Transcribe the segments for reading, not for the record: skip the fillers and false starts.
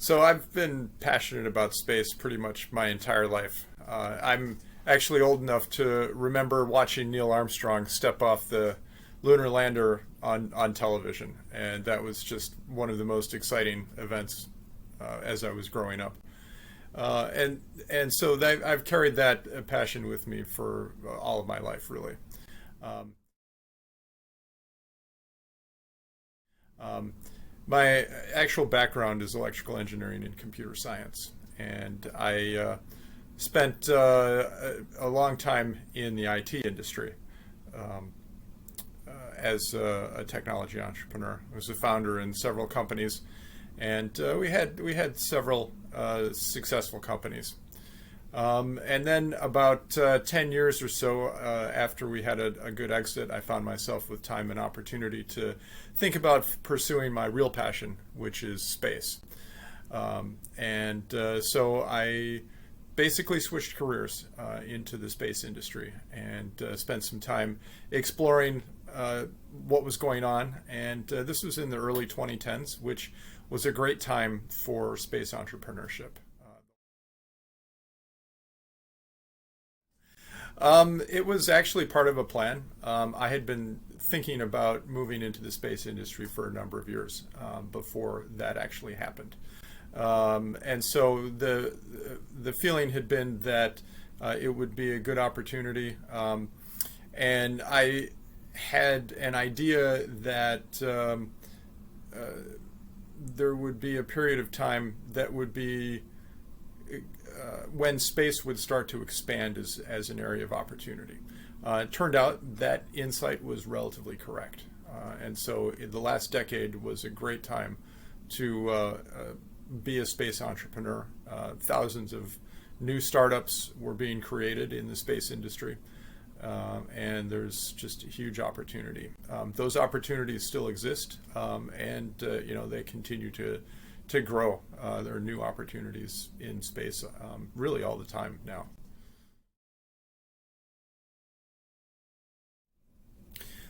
So I've been passionate about space pretty much my entire life. I'm actually old enough to remember watching Neil Armstrong step off the lunar lander on television, and that was just one of the most exciting events as I was growing up. And so I've carried that passion with me for all of my life, really. Um, um, my actual background is electrical engineering and computer science, and I spent a long time in the IT industry um, as a technology entrepreneur. I was a founder in several companies, and we had several successful companies. And then about 10 years or so after we had a good exit, I found myself with time and opportunity to think about pursuing my real passion, which is space. So I basically switched careers into the space industry and spent some time exploring what was going on. And this was in the early 2010s, which was a great time for space entrepreneurship. It was actually part of a plan. I had been thinking about moving into the space industry for a number of years before that actually happened. And so the feeling had been that it would be a good opportunity, and I had an idea that there would be a period of time that would be when space would start to expand as an area of opportunity. It turned out that insight was relatively correct. And so the last decade was a great time to be a space entrepreneur. Thousands of new startups were being created in the space industry. And there's just a huge opportunity. Those opportunities still exist, and they continue to grow. There are new opportunities in space really all the time now.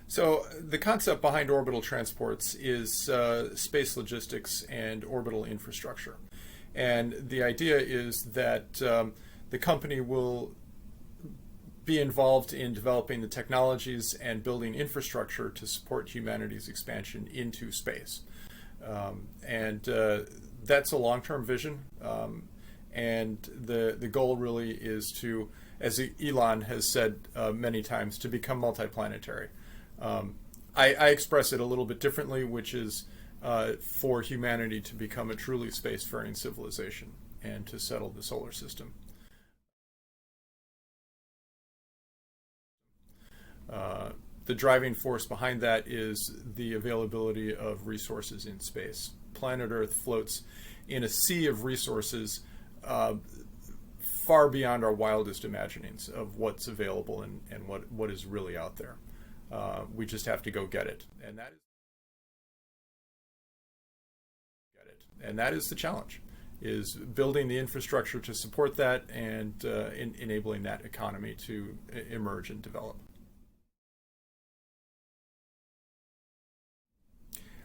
So the concept behind orbital transports is space logistics and orbital infrastructure. And the idea is that the company will be involved in developing the technologies and building infrastructure to support humanity's expansion into space. And that's a long-term vision. And the goal really is to, as Elon has said many times, to become multiplanetary. I express it a little bit differently, which is for humanity to become a truly spacefaring civilization and to settle the solar system. The driving force behind that is the availability of resources in space. Planet Earth floats in a sea of resources far beyond our wildest imaginings of what's available and what is really out there. We just have to go get it, and that is the challenge: is building the infrastructure to support that and enabling that economy to emerge and develop.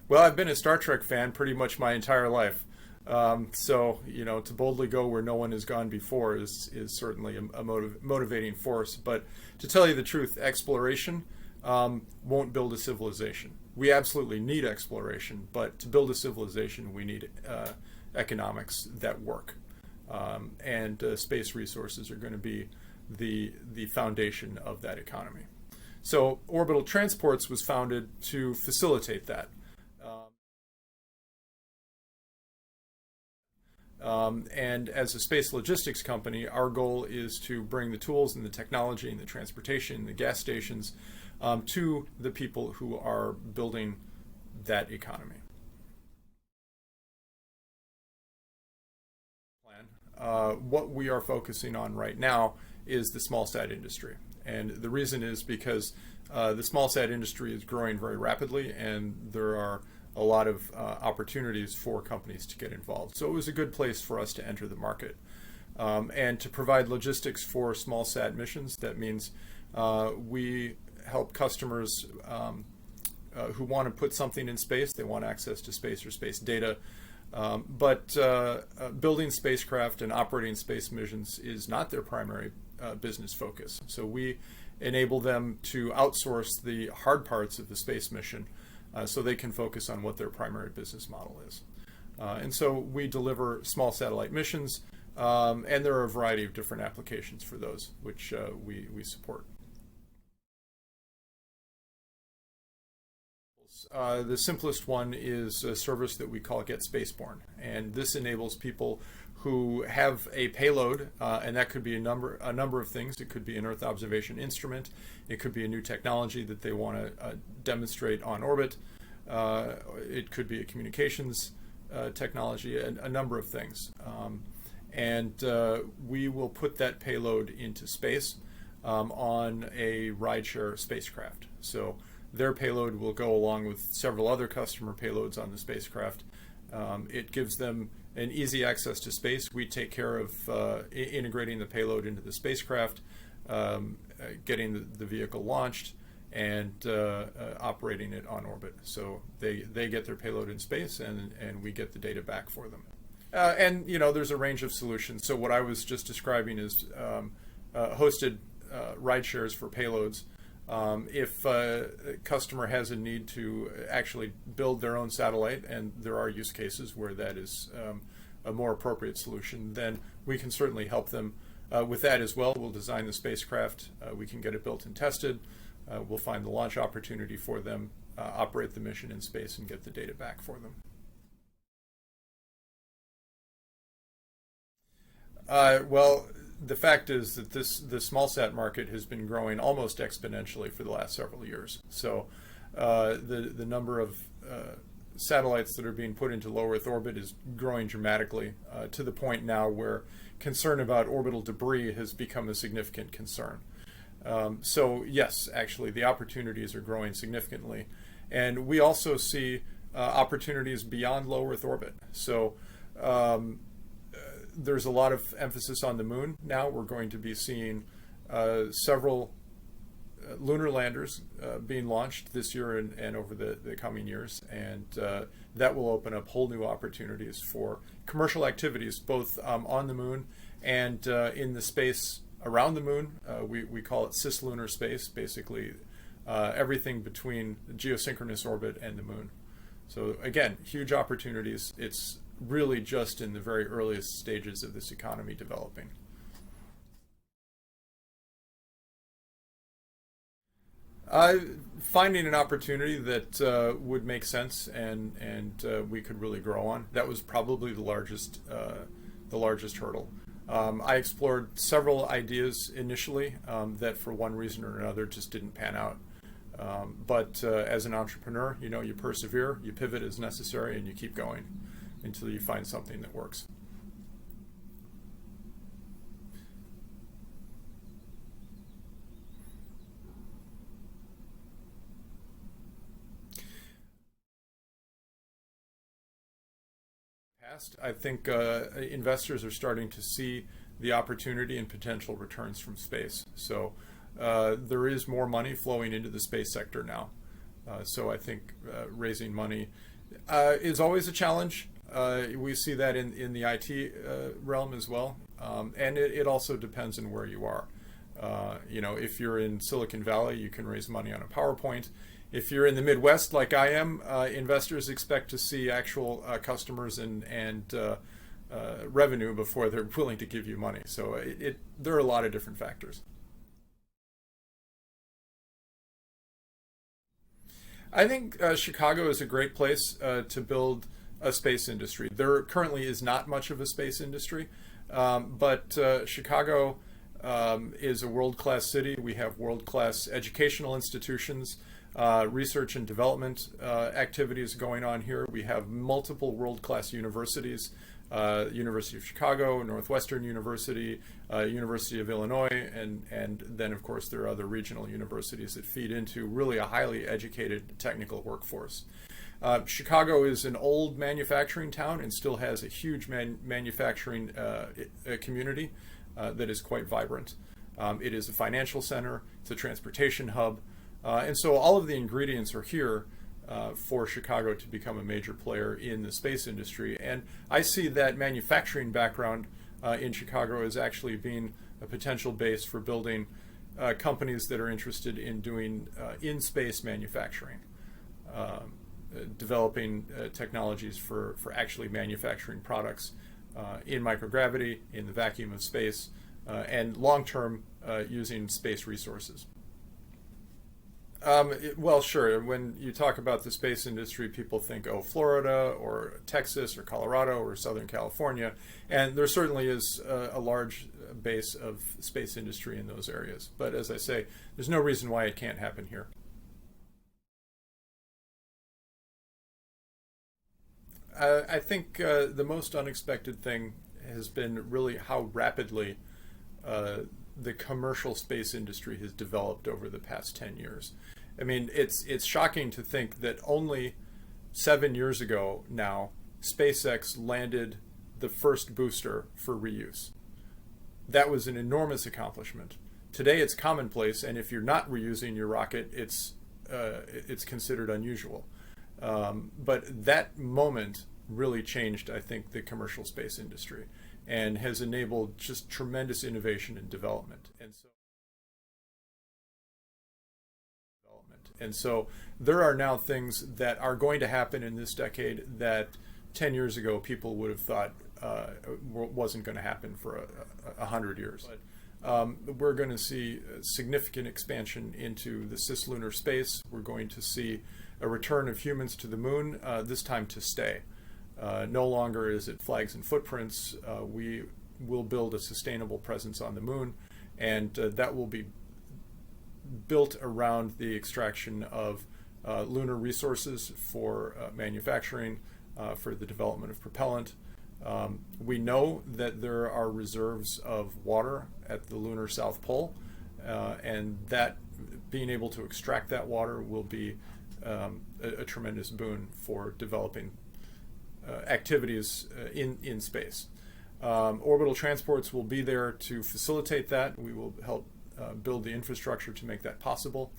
Well, I've been a Star Trek fan pretty much my entire life. So, to boldly go where no one has gone before is certainly a motivating force. But to tell you the truth, exploration won't build a civilization. We absolutely need exploration, but to build a civilization, we need economics that work. And space resources are going to be the foundation of that economy. So Orbital Transports was founded to facilitate that. And as a space logistics company, our goal is to bring the tools and the technology and the transportation and the gas stations to the people who are building that economy. What we are focusing on right now is the small sat industry. And the reason is because the small sat industry is growing very rapidly, and there are a lot of opportunities for companies to get involved. So it was a good place for us to enter the market. And to provide logistics for small sat missions, that means we help customers who want to put something in space, they want access to space or space data, But building spacecraft and operating space missions is not their primary business focus. So we enable them to outsource the hard parts of the space mission so they can focus on what their primary business model is. And so we deliver small satellite missions, and there are a variety of different applications for those, which we support. The simplest one is a service that we call Get Spaceborne, and this enables people who have a payload, and that could be a number of things. It could be an Earth observation instrument. It could be a new technology that they want to demonstrate on orbit. It could be a communications technology, a number of things. And we will put that payload into space on a rideshare spacecraft. So their payload will go along with several other customer payloads on the spacecraft. It gives them an easy access to space. We take care of integrating the payload into the spacecraft, getting the vehicle launched, and operating it on orbit. So they get their payload in space, and we get the data back for them. And there's a range of solutions. So what I was just describing is hosted ride shares for payloads. If a customer has a need to actually build their own satellite, and there are use cases where that is a more appropriate solution, then we can certainly help them with that as well. We'll design the spacecraft, we can get it built and tested, we'll find the launch opportunity for them, operate the mission in space, and get the data back for them. Well, the fact is that the small sat market has been growing almost exponentially for the last several years. So the number of satellites that are being put into low Earth orbit is growing dramatically to the point now where concern about orbital debris has become a significant concern. So yes, actually the opportunities are growing significantly. And we also see opportunities beyond low Earth orbit. So there's a lot of emphasis on the moon now. We're going to be seeing several lunar landers being launched this year and over the coming years, and that will open up whole new opportunities for commercial activities both on the moon and in the space around the moon. We call it cislunar space, basically everything between geosynchronous orbit and the moon. So again, huge opportunities. It's really just in the very earliest stages of this economy developing. Finding an opportunity that would make sense and we could really grow on. That was probably the largest hurdle. I explored several ideas initially that for one reason or another just didn't pan out. But as an entrepreneur, you persevere, you pivot as necessary, and you keep going until you find something that works. I think investors are starting to see the opportunity and potential returns from space. So there is more money flowing into the space sector now. So I think raising money is always a challenge. We see that in the IT realm as well. And it also depends on where you are. If you're in Silicon Valley, you can raise money on a PowerPoint. If you're in the Midwest, like I am, investors expect to see actual customers and revenue before they're willing to give you money. So there are a lot of different factors. I think Chicago is a great place to build a space industry. There currently is not much of a space industry, but Chicago is a world-class city. We have world-class educational institutions, research and development activities going on here. We have multiple world-class universities, University of Chicago, Northwestern University, University of Illinois, and then of course there are other regional universities that feed into really a highly educated technical workforce. Chicago is an old manufacturing town and still has a huge manufacturing community that is quite vibrant. It is a financial center, it's a transportation hub, and so all of the ingredients are here for Chicago to become a major player in the space industry. And I see that manufacturing background in Chicago as actually being a potential base for building companies that are interested in doing in-space manufacturing, developing technologies for actually manufacturing products in microgravity, in the vacuum of space, and long-term using space resources. Well, sure. When you talk about the space industry, people think, oh, Florida or Texas or Colorado or Southern California. And there certainly is a large base of space industry in those areas. But as I say, there's no reason why it can't happen here. I think the most unexpected thing has been really how rapidly the commercial space industry has developed over the past 10 years. I mean, it's shocking to think that only 7 years ago now, SpaceX landed the first booster for reuse. That was an enormous accomplishment. Today it's commonplace, and if you're not reusing your rocket, it's considered unusual. But that moment really changed, I think, the commercial space industry and has enabled just tremendous innovation and development. And so there are now things that are going to happen in this decade that 10 years ago people would have thought wasn't going to happen for 100 years. We're going to see significant expansion into the cislunar space. We're going to see a return of humans to the moon, this time to stay. No longer is it flags and footprints. We will build a sustainable presence on the moon, and that will be built around the extraction of lunar resources for manufacturing, for the development of propellant. We know that there are reserves of water at the lunar South Pole, and that being able to extract that water will be a tremendous boon for developing activities in space. Orbital Transports will be there to facilitate that. We will help build the infrastructure to make that possible.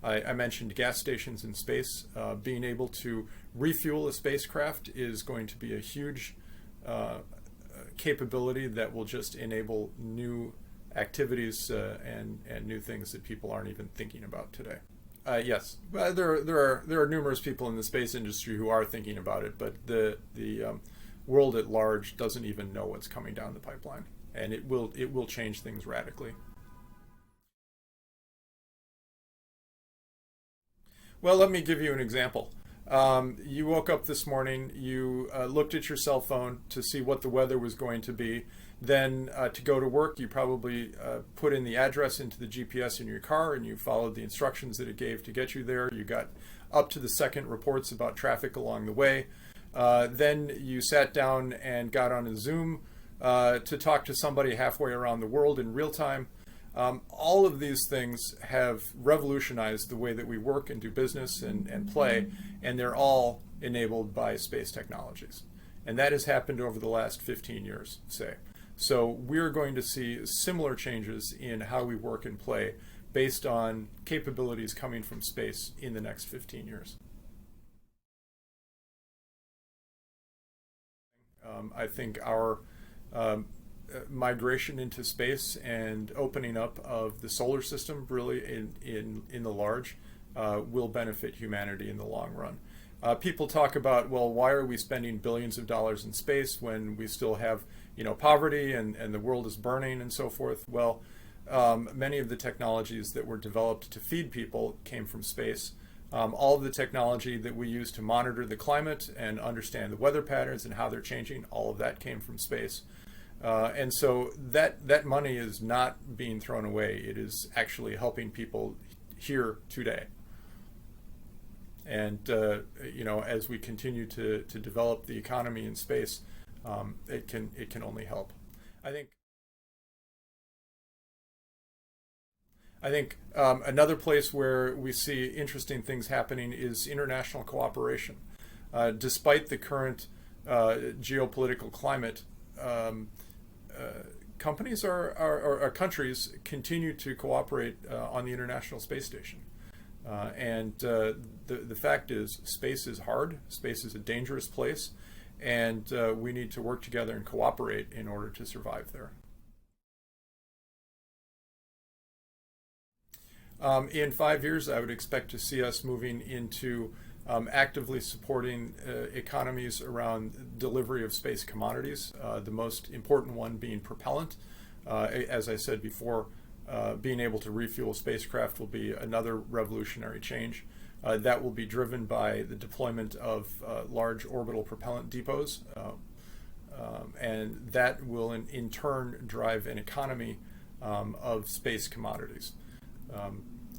I mentioned gas stations in space. Being able to refuel a spacecraft is going to be a huge capability that will just enable new activities and new things that people aren't even thinking about today. Yes, well, there are numerous people in the space industry who are thinking about it, but the world at large doesn't even know what's coming down the pipeline, and it will change things radically. Well, let me give you an example. You woke up this morning, you looked at your cell phone to see what the weather was going to be. Then to go to work, you probably put in the address into the GPS in your car, and you followed the instructions that it gave to get you there. You got up to the second reports about traffic along the way. Then you sat down and got on a Zoom to talk to somebody halfway around the world in real time. All of these things have revolutionized the way that we work and do business and play, and they're all enabled by space technologies. And that has happened over the last 15 years, say. So we're going to see similar changes in how we work and play based on capabilities coming from space in the next 15 years. I think our migration into space and opening up of the solar system really in the large will benefit humanity in the long run. People talk about, well, why are we spending billions of dollars in space when we still have, poverty and the world is burning and so forth? Well, many of the technologies that were developed to feed people came from space. All of the technology that we use to monitor the climate and understand the weather patterns and how they're changing, all of that came from space. And so that money is not being thrown away. It is actually helping people here today. And as we continue to develop the economy in space, it can only help. I think another place where we see interesting things happening is international cooperation. Despite the current geopolitical climate, companies or countries continue to cooperate on the International Space Station. The fact is, space is hard. Space is a dangerous place, and we need to work together and cooperate in order to survive there. In 5 years, I would expect to see us moving into actively supporting economies around delivery of space commodities, the most important one being propellant. As I said before, being able to refuel spacecraft will be another revolutionary change. That will be driven by the deployment of large orbital propellant depots, and that will in turn drive an economy of space commodities.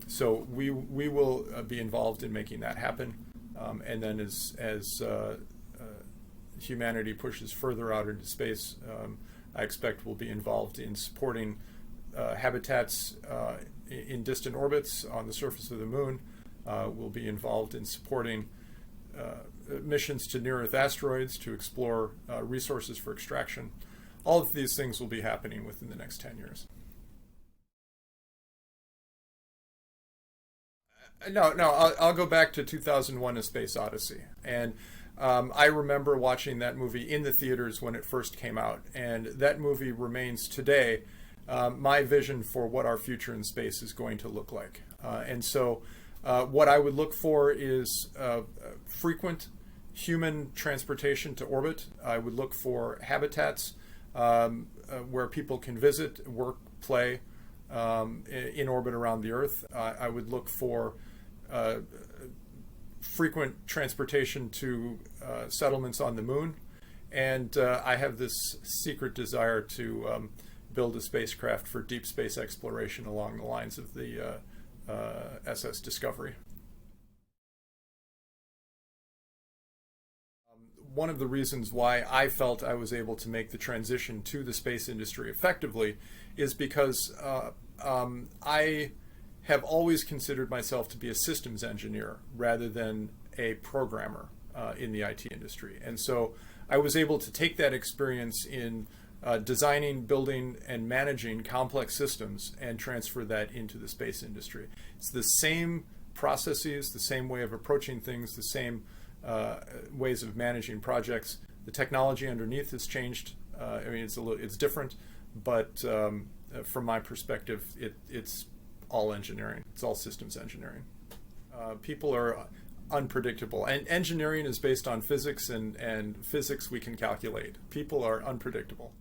So we will be involved in making that happen, and then as humanity pushes further out into space, I expect we'll be involved in supporting habitats in distant orbits on the surface of the moon. We'll be involved in supporting missions to near-Earth asteroids to explore resources for extraction. All of these things will be happening within the next 10 years. No, I'll go back to 2001: A Space Odyssey, and I remember watching that movie in the theaters when it first came out, and that movie remains today my vision for what our future in space is going to look like. And so what I would look for is frequent human transportation to orbit. I would look for habitats where people can visit, work, play in orbit around the Earth. I would look for frequent transportation to settlements on the moon. And I have this secret desire to build a spacecraft for deep space exploration along the lines of the SS Discovery. One of the reasons why I felt I was able to make the transition to the space industry effectively is because I have always considered myself to be a systems engineer rather than a programmer in the IT industry. And so I was able to take that experience in designing, building, and managing complex systems and transfer that into the space industry. It's the same processes, the same way of approaching things, the same ways of managing projects. The technology underneath has changed. I mean, it's different, but from my perspective, it's all engineering. It's all systems engineering. People are unpredictable, and engineering is based on physics, and physics we can calculate. People are unpredictable.